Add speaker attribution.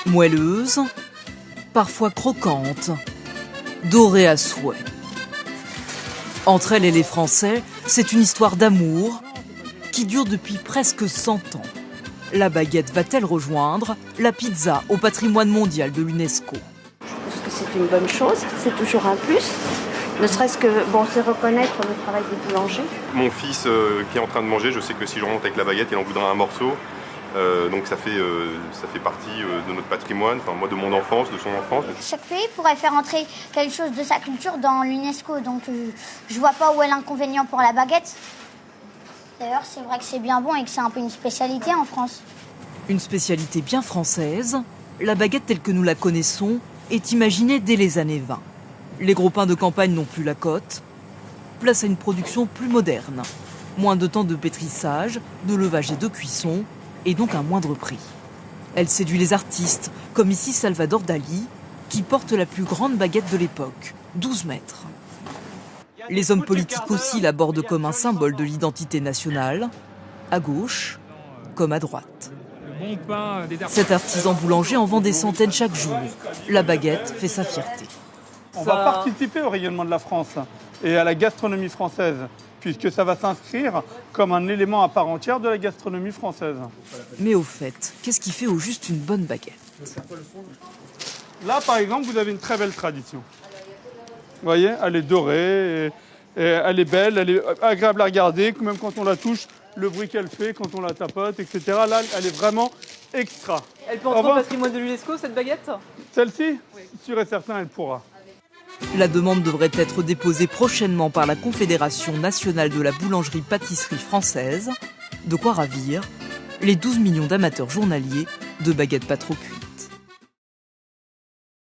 Speaker 1: Moelleuse, parfois croquante, dorée à souhait. Entre elle et les Français, c'est une histoire d'amour qui dure depuis presque 100 ans. La baguette va-t-elle rejoindre la pizza au patrimoine mondial de l'UNESCO?
Speaker 2: Je pense que c'est une bonne chose, c'est toujours un plus. Ne serait-ce que, c'est reconnaître le travail des boulangers.
Speaker 3: Mon fils qui est en train de manger, je sais que si je remonte avec la baguette, il en voudra un morceau. Donc ça fait partie de notre patrimoine, enfin moi de mon enfance, de son enfance.
Speaker 4: Chaque pays pourrait faire entrer quelque chose de sa culture dans l'UNESCO, donc je vois pas où est l'inconvénient pour la baguette. D'ailleurs, c'est vrai que c'est bien bon et que c'est un peu une spécialité en France.
Speaker 1: Une spécialité bien française, la baguette telle que nous la connaissons est imaginée dès les années 20. Les gros pains de campagne n'ont plus la cote, place à une production plus moderne. Moins de temps de pétrissage, de levage et de cuisson, et donc un moindre prix. Elle séduit les artistes, comme ici Salvador Dali, qui porte la plus grande baguette de l'époque, 12 mètres. Les hommes politiques aussi l'abordent comme un symbole de l'identité nationale, à gauche comme à droite. Cet artisan boulanger en vend des centaines chaque jour. La baguette fait sa fierté.
Speaker 5: On va participer au rayonnement de la France et à la gastronomie française, puisque ça va s'inscrire comme un élément à part entière de la gastronomie française.
Speaker 1: Mais au fait, qu'est-ce qui fait au juste une bonne baguette?
Speaker 5: Là, par exemple, vous avez une très belle tradition. Vous voyez, elle est dorée, et elle est belle, elle est agréable à regarder, même quand on la touche, le bruit qu'elle fait, quand on la tapote, etc. Là, elle est vraiment extra.
Speaker 6: Elle peut entrer au patrimoine de l'UNESCO, cette baguette?
Speaker 5: Celle-ci, sûr et certain, elle pourra.
Speaker 1: La demande devrait être déposée prochainement par la Confédération nationale de la boulangerie-pâtisserie française, de quoi ravir les 12 millions d'amateurs journaliers de baguettes pas trop cuites.